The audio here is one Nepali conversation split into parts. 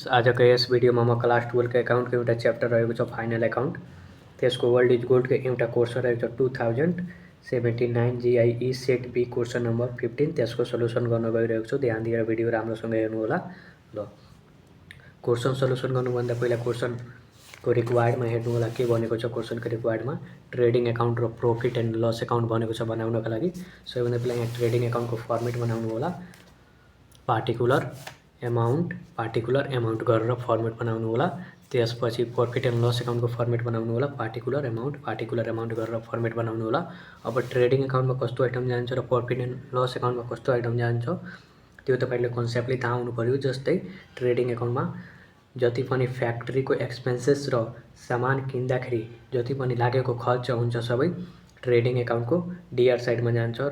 आजको यस भिडियोमा म क्लास 12 को एकाउन्टको एउटा च्याप्टर रहेको छ फाइनल एकाउन्ट। त्यसको वर्ल्ड इज गोल्डको एउटा क्वेसन रहेको छ 2079 जिआइई सेट बी क्वेसन नम्बर 15। त्यसको सल्युसन गर्न गइरहेको छु। ध्यान दिएर भिडियो राम्रोसँग हेर्नु होला। ल क्वेसन सल्युसन गर्नुभन्दा पहिला क्वेसनको रिक्वायर्डमा हेर्नु होला के भनेको छ। क्वेसनको रिक्वायर्डमा ट्रेडिङ एकाउन्ट र प्रॉफिट एन्ड लस एकाउन्ट भनेको छ बनाउनका लागि। सबैभन्दा पहिला यहाँ ट्रेडिङ एकाउन्टको फर्मेट बनाउनु होला। पार्टिकुलर एमाउन्ट गरेर फर्मेट बनाउनु होला। त्यसपछि प्रॉफिट एन्ड लस एकाउन्टको फर्मेट बनाउनु होला। पार्टिकुलर एमाउन्ट गरेर फर्मेट बनाउनु होला। अब ट्रेडिङ एकाउन्टमा कस्तो आइटम जान्छ र प्रॉफिट एन्ड लस एकाउन्टमा कस्तो आइटम जान्छ त्यो तपाईले कन्सेप्टले थाहा हुनु पर्यो। जस्तै ट्रेडिङ एकाउन्टमा जति पनि फ्याक्ट्रीको एक्सपेन्सेस र सामान किन्दाखेरि जति पनि लागेको खर्च हुन्छ सबै ट्रेडिङ एकाउन्टको डीआर साइडमा जान्छ र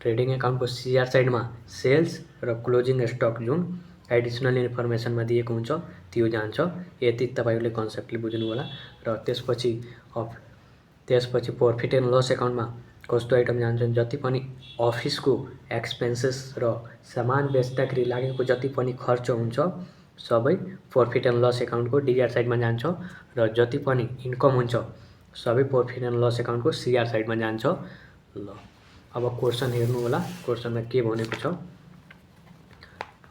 ट्रेडिङ एकाउन्टको सीआर साइडमा सेल्स र क्लोजिङ स्टक जुन एडिसनल इन्फर्मेसनमा दिएको हुन्छ त्यो जान्छ। यति तपाईले कन्सेप्टले बुझ्नु होला। र त्यसपछि प्रॉफिट एन्ड लस एकाउन्टमा कस्तो आइटम जान्छ जति पनि अफिसको एक्सपेन्सेस र सामान बेच्दाखेरि लागेको जति पनि खर्च हुन्छ सबै प्रॉफिट एन्ड लस एकाउन्टको डीआर साइडमा जान्छ र जति पनि इन्कम हुन्छ सबै प्रॉफिट एन्ड लस एकाउन्टको सीआर साइडमा जान्छ। ल अब क्वेसन हेर्नु होला। क्वेसनमा के भनेको छ।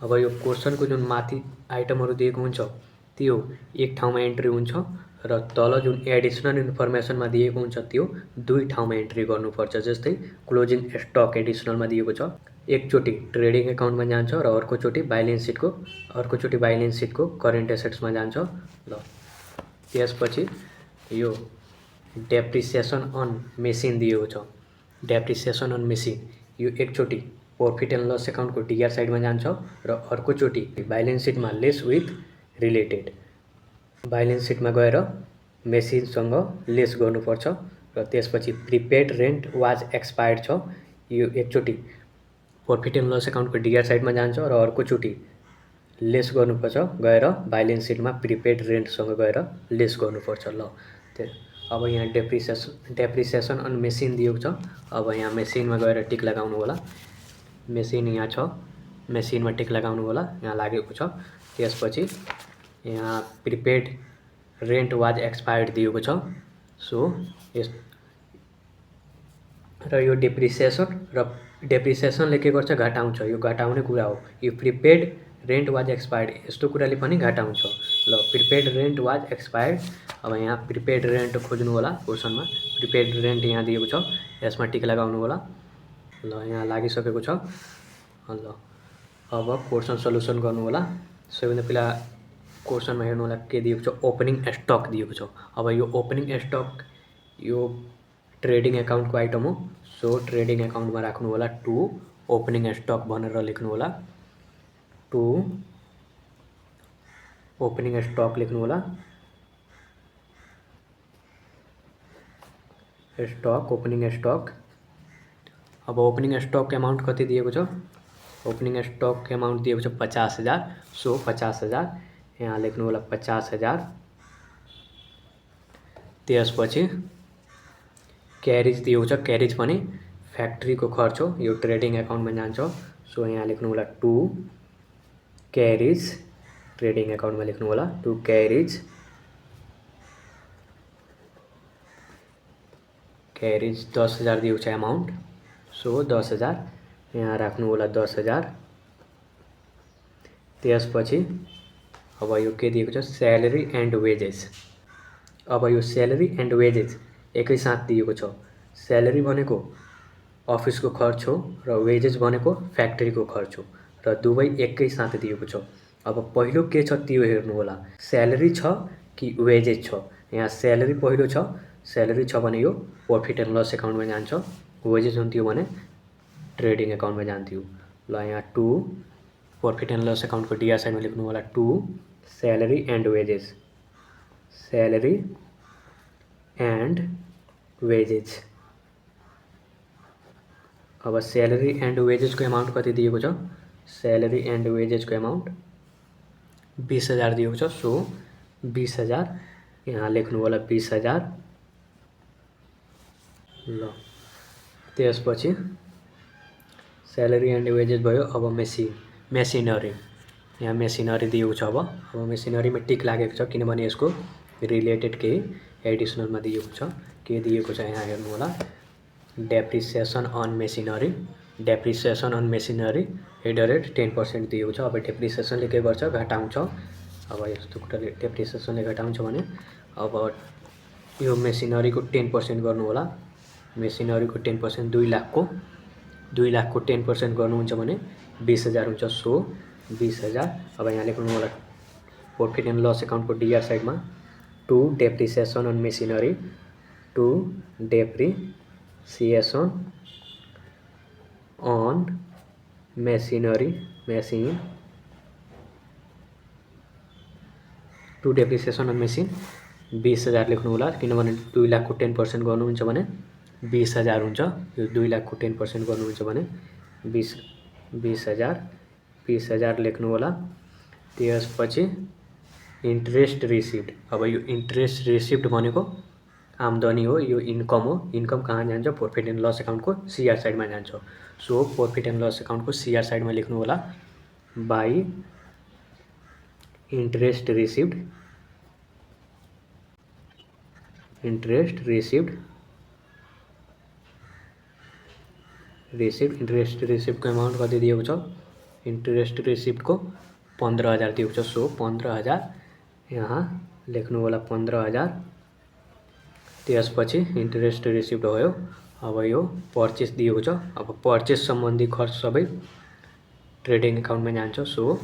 अब यो क्वेसनको जुन माथि आइटमहरु दिएको हुन्छ त्यो एक ठाउँमा एन्ट्री हुन्छ र तल जुन एडिसनल इन्फर्मेसनमा दिएको हुन्छ त्यो दुई ठाउँमा एन्ट्री गर्नुपर्छ। जस्तै क्लोजिङ स्टक एडिसनलमा दिएको छ एकचोटी ट्रेडिङ एकाउन्टमा जान्छ र अर्कोचोटी ब्यालेन्स सिटको करेन्ट एसेट्समा जान्छ। ल त्यसपछि यो डेप्रिसिएसन अन मेसिन दिएको छ। डेप्रिसिएसन अन मेसिन यो एकचोटी प्रॉफिट एन्ड लस एकाउन्टको डीआर साइडमा जान्छ र अर्कोचोटी ब्यालेन्स सिटमा लेस विथ रिलेटेड ब्यालेन्स सिटमा गएर मेसिनसँग लेस गर्नुपर्छ। र त्यसपछि प्रिपेड रेन्ट वाज एक्सपायर्ड छ यो एकचोटी प्रॉफिट एन्ड लस एकाउन्टको डीआर साइडमा जान्छ र अर्कोचोटी लेस गर्नुपर्छ गएर ब्यालेन्स सिटमा प्रिपेड रेन्टसँग गएर लेस गर्नुपर्छ। ल अब यहाँ डेप्रिसिएसन अन मेसिन दिएको छ। अब यहाँ मेसिनमा गएर टिक लगाउनु होला। मेसिन यहाँ छ मेसिनमा टिक लगाउनु होला यहाँ लागेको छ। त्यसपछि यहाँ प्रिपेड रेन्ट वाज एक्सपायर्ड दिएको छ। सो र यो डेप्रिसिएसनले के गर्छ घटाउँछ। यो घटाउने कुरा हो। यो प्रिपेड रेन्ट वाज एक्सपायर्ड यस्तो कुराले पनि घटाउँछ। ल प्रिपेड रेन्ट वाज एक्सपायर्ड। अब यहाँ प्रिपेड रेन्ट खोज्नु होला। क्वेसनमा प्रिपेड रेन्ट यहाँ दिएको छ यसमा टिक लगाउनु होला। ल यहाँ लागिसकेको छ। ल अब क्वेसन सल्युसन गर्नु होला। सबैभन्दा पहिला क्वेसनमा हेर्नु होला के दिएको छ ओपनिङ स्टक दिएको छ। अब यो ओपनिङ स्टक यो ट्रेडिङ एकाउन्टको आइटम हो। सो ट्रेडिङ एकाउन्टमा राख्नु होला 2 ओपनिङ स्टक भनेर लेख्नु होला। 2 ओपनिङ स्टक लेख्नु होला। Opening stock. अब ओपनिङ स्टक एमाउन्ट कति दिएको छ। ओपनिङ स्टक एमाउन्ट दिएको छ 50,000। सो 50,000 यहाँ लेख्नु होला 50,000। त्यसपछि क्यारेज दिएको छ। क्यारेज पनि फ्याक्ट्रीको खर्च हो यो ट्रेडिङ एकाउन्टमा जान्छ। सो यहाँ लेख्नु होला 2 क्यारेज ट्रेडिङ एकाउन्टमा लेख्नु होला 2 क्यारेज 10,000 दिएको छ एमाउन्ट। सो 10,000 यहाँ राख्नु होला 10,000। त्यसपछि अब यो के दिएको छ स्यालेरी एन्ड वेजेस। अब यो स्यालेरी एन्ड वेजेस एकैसाथ दिएको छ। स्यालेरी भनेको अफिसको खर्च हो र वेजेस भनेको फ्याक्ट्रीको खर्च हो र दुवै एकैसाथ दिएको छ। अब पहिलो के छ त्यो हेर्नु होला स्यालेरी छ कि वेजेस छ। यहाँ स्यालेरी पहिलो छ। स्यालेरी छ भने यो प्रॉफिट एन्ड लस एकाउन्टमा जान्छ। वेजेस हुन्थ्यो भने ट्रेडिङ एकाउन्टमा जान्थ्यो। ल यहाँ 2 प्रॉफिट एन्ड लस एकाउन्टको डीआर साइडमा लेख्नु होला 2 salary and wages. Salary and wages. अब स्यालेरी एन्ड वेजेसको एमाउन्ट कति दिएको छ। स्यालेरी एन्ड वेजेसको एमाउन्ट 20,000 दिएको छ। सो 20,000 यहाँ लेख्नु होला 20,000। ल त्यसपछि स्यालेरी एन्ड वेजेस भयो। अब मेसिनरी यहाँ मेसिनरी दिएको छ। अब मेसिनरीमा टिक लागेको छ किनभने यसको रिलेटेड केही एडिसनलमा दिएको छ। के दिएको छ यहाँ हेर्नु होला, depreciation on machinery, depreciation on machinery @ 10% दिएको छ। अब डेप्रिसिएसनले के गर्छ, घटाउँछ। अब यस्तो कुराले डेप्रिसिएसनले घटाउँछ भने अब यो मेसिनरीको 10% गर्नु होला। मेसिनरीको 10% 2 लाखको 10% गर्नुहुन्छ भने 20,000 हुन्छ। सो 20,000। अब यहाँ लेख्नु होला प्रॉफिट एन्ड लस अकाउन्टको डिआर साइडमा to depreciation on machinery, to depreciation on machinery, to depreciation on machine 20,000 लेख्नु होला किनभने 2 लाखको 10% गर्नुहुन्छ भने 20,000 हुन्छ। यो 2 लाखको 10% गर्नुहुन्छ भने 20,000 लेख्नु होला। त्यसपछि इन्ट्रेस्ट रिसिभ्ड। अब यो इन्ट्रेस्ट रिसिभ्ड भनेको आम्दानी हो, यो इन्कम हो। इन्कम कहाँ जान्छ, प्रॉफिट एन्ड लस अकाउन्टको सीआर साइडमा जान्छ। सो प्रॉफिट एन्ड लस अकाउन्टको सीआर साइडमा लेख्नु होला बाई इन्ट्रेस्ट रिसिभ्ड, इन्ट्रेस्ट रिसिभ्डको अमाउन्ट कति दिएको छ, इन्ट्रेस्ट रिसिभ्डको 15,000 दिएको छ। सो 15,000 यहाँ लेख्नु होला 15,000। त्यसपछि इन्ट्रेस्ट रिसिभ्ड भयो। अब यो पर्चेस दिएको छ। अब पर्चेस सम्बन्धी खर्च सबै ट्रेडिङ अकाउन्टमा जान्छ। सो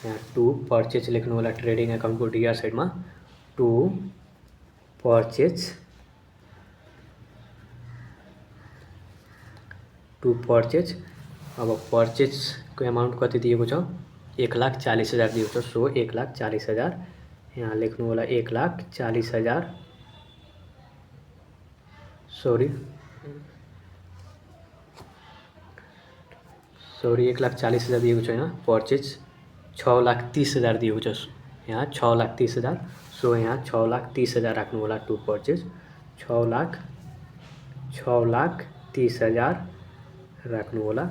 यहाँ टु पर्चेस लेख्नु होला ट्रेडिङ अकाउन्टको डिआर साइडमा टु पर्चेस, अब पर्चेसको अमाउन्ट कति दिएको छ, 1,40,000 दिएको छ। सो 1,40,000 यहाँ लेख्नु होला 1,40,000, सरी 1,40,000 दिएको छ। यहाँ पर्चेस 6,30,000 दिएको छ। यहाँ 6,30,000। सो यहाँ 6,30,000 राख्नु होला टु पर्चेस, 6,30,000 राख्नु होला।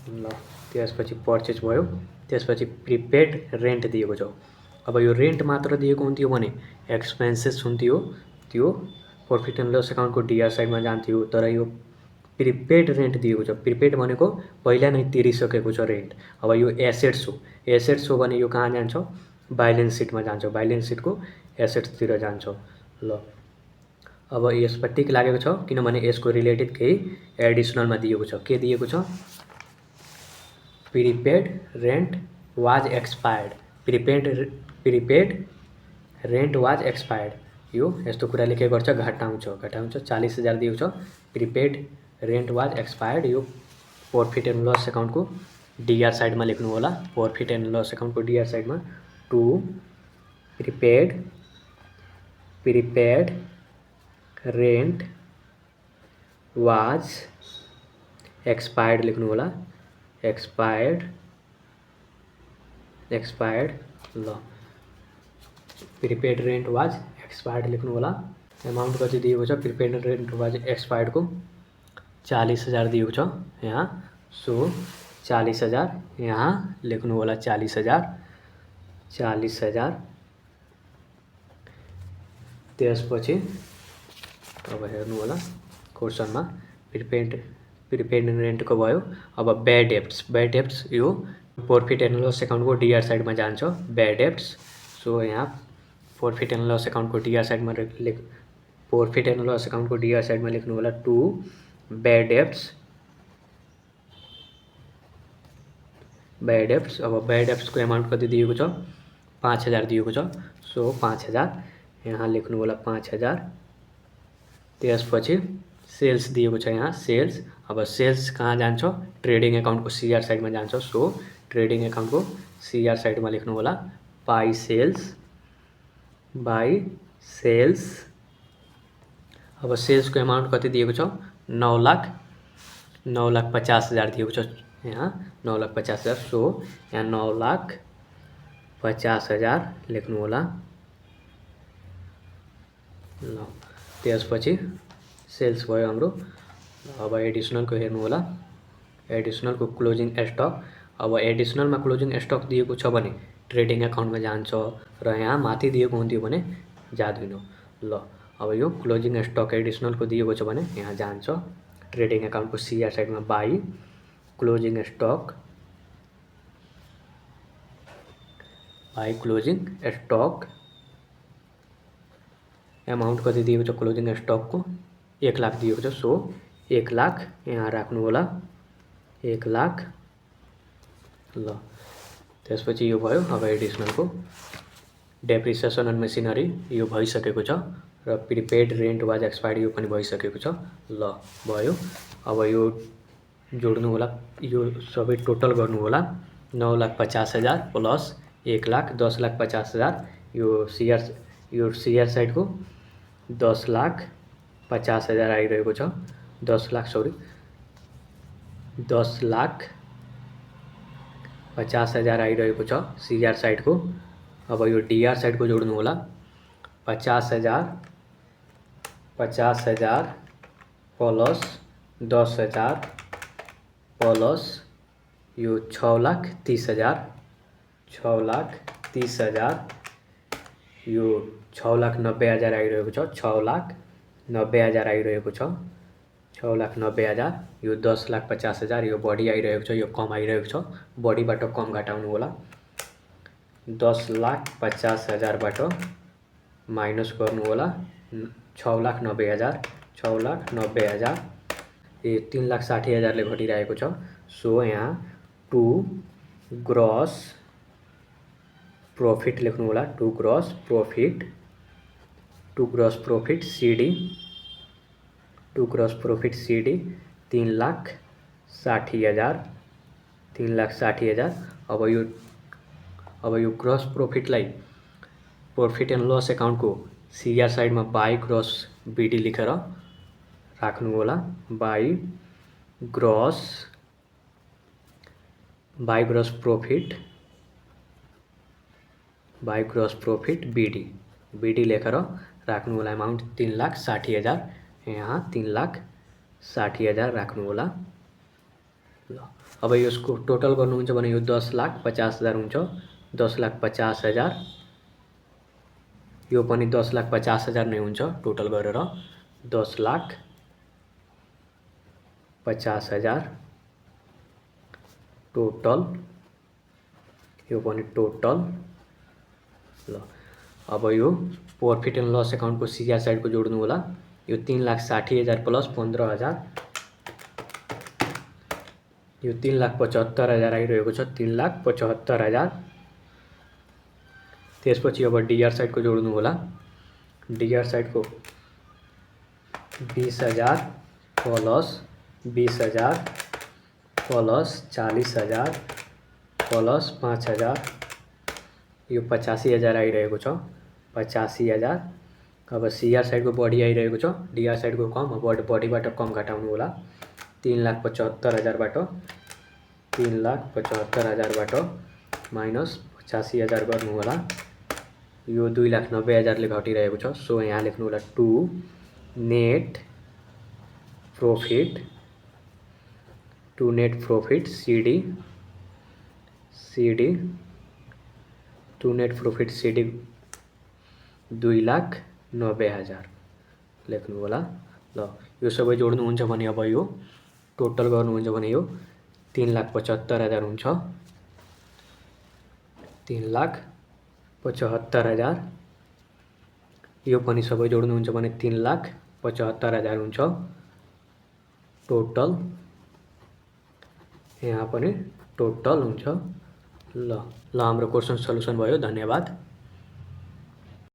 ल त्यसपछि पर्चेस भयो। त्यसपछि प्रिपेड रेन्ट दिएको छ। अब यो रेन्ट मात्र दिएको हुन्थ्यो भने एक्सपेन्सेस हुन्थ्यो, त्यो प्रॉफिट एन्ड लस अकाउन्टको डिआर साइडमा जान्थ्यो। तर यो प्रिपेड रेन्ट दिएको छ। प्रिपेड भनेको पहिला नै तिरिसकेको छ रेन्ट। अब यो एसेट्स हो भने यो कहाँ जान्छ, ब्यालेन्स सिटमा जान्छ, ब्यालेन्स सिटको एसेट्सतिर जान्छ। ल अब यसमा टिक लागेको छ किनभने यसको रिलेटेड केही एडिसनलमा दिएको छ। के दिएको छ, prepaid rent was expired, prepaid rent was expired. यो यस्तो कुराले के गर्छ, घटाउँछ 40,000 दिएको छ। प्रिपेड रेन्ट वाज एक्सपायर्ड यो प्रॉफिट एन्ड लस अकाउन्टको डिआर साइडमा लेख्नु होला। प्रॉफिट एन्ड लस अकाउन्टको डिआर साइडमा to prepaid rent was expired लेख्नु होला, एक्सपायर्ड। ल प्रिपेड रेन्ट वाज एक्सपायर्ड लेख्नु होला। अमाउन्ट कति दिएको छ, प्रिपेड रेन्ट वाज एक्सपायर्डको 40,000 दिएको छ यहाँ। सो 40,000 यहाँ लेख्नु होला 40,000। त्यसपछि अब हेर्नु होला क्वेसनमा प्रिपेड रेन्टको भयो। अब ब्याड डेब्ट्स यो प्रॉफिट एन्ड लस अकाउन्टको डिआर साइडमा जान्छ, ब्याड डेब्ट्स। सो यहाँ प्रॉफिट एन्ड लस अकाउन्टको डिआर साइडमा लेख्नु होला टु ब्याड डेब्ट्स। अब ब्याड डेब्ट्सको अमाउन्ट कति दिएको छ, 5,000 दिएको छ। सो 5,000 यहाँ लेख्नु होला 5,000। त्यसपछि सेल्स दिएको छ यहाँ, सेल्स। अब सेल्स कहाँ जान्छ, ट्रेडिङ अकाउन्टको सीआर साइडमा जान्छ। सो ट्रेडिङ अकाउन्टको सीआर साइडमा लेख्नु होला बाई सेल्स। अब सेल्सको अमाउन्ट कति दिएको छ, 9,50,000 दिएको छ यहाँ, 9,50,000। सो यहाँ 9,50,000 लेख्नु होला। ल त्यसपछि सेल्स भयो हाम्रो। अब एडिसनलको हेर्नु होला, एडिसनलको क्लोजिङ स्टक। अब एडिसनलमा क्लोजिङ स्टक दिएको छ भने ट्रेडिङ एकाउन्टमा जान्छ र यहाँ माथि दिएको हुन्थ्यो भने जाँदैन। ल अब यो क्लोजिङ स्टक एडिसनलको दिएको छ भने यहाँ जान्छ ट्रेडिङ एकाउन्टको सिआर साइडमा by closing stock by closing stock amount कति दिएको छ क्लोजिङ स्टकको 1 लाख दिएको छ। सो 1 लाख यहाँ राख्नु होला 1 लाख। ल त्यसपछि यो भयो। अब एडिसनलको डेप्रिसिएसन अन मेसिनरी यो भइसकेको छ र प्रिपेड रेन्ट वाज एक्सपायर्ड यो पनि भइसकेको छ। ल भयो। अब यो जोड्नु होला, यो सबै टोटल गर्नु होला 9,50,000 प्लस 1 लाख 10,50,000 यो सिआर साइडको 10,50,000 आइरहेको छ। 10,50,000 आइरहेको छ सिआर साइडको। अब यो डिआर साइडको जोड्नु होला 50,000 प्लस 10,000 प्लस यो 6,30,000 यो 6,90,000 आइरहेको छ। 6,90,000 आइरहेको छ 6,90,000 यो 10,50,000 यो बढी आइरहेको छ, यो कम आइरहेको छ। बढीबाट कम घटाउनु होला 10,50,000बाट माइनस गर्नु होला 6,90,000 6,90,000 ये 3,60,000ले घटिरहेको छ। सो यहाँ टु ग्रस प्रॉफिट लेख्नु होला टु ग्रस प्रॉफिट सीडी 3,60,000 अब यो ग्रस प्रॉफिटलाई प्रॉफिट एन्ड लस एकाउन्टको सिआर साइडमा बाई ग्रस बीडी लेखेर राख्नु होला बाई ग्रस प्रॉफिट बीडी लेखेर राख्नु होला। अमाउन्ट 3,60,000 यहाँ 3,60,000 राख्नु होला। ल अब यसको टोटल गर्नुहुन्छ भने यो 10,50,000 हुन्छ। 10,50,000 यो पनि 10,50,000 नै हुन्छ टोटल गरेर 10,50,000 टोटल यो पनि टोटल। ल अब यो प्रॉफिट एन्ड लस एकाउन्टको सिआर साइडको जोड्नु होला यो 3,60,000 प्लस 15,000 यो 3,75,000 आइरहेको छ 3,75,000। त्यसपछि अब डिआर साइडको जोड्नु होला डिआर साइडको 20,000 प्लस 20,000 प्लस 40,000 प्लस 5,000 यो 85,000 आइरहेको छ 85,000। अब सिआर साइडको बढी आइरहेको छ डिआर साइडको कम। अब बढीबाट कम घटाउनु होला 3,75,000बाट माइनस 85,000 गर्नु होला यो 2,90,000ले घटिरहेको छ। सो यहाँ लेख्नु होला to net profit CD to net profit CD 2,90,000 लेख्नु होला। ल यो सबै जोड्नुहुन्छ भने अब यो टोटल गर्नुहुन्छ भने यो 3,75,000 हुन्छ 3,75,000 यो पनि सबै जोड्नुहुन्छ भने 3,75,000 हुन्छ टोटल। यहाँ पनि टोटल हुन्छ। ल हाम्रो क्वेसन सल्युसन भयो। धन्यवाद।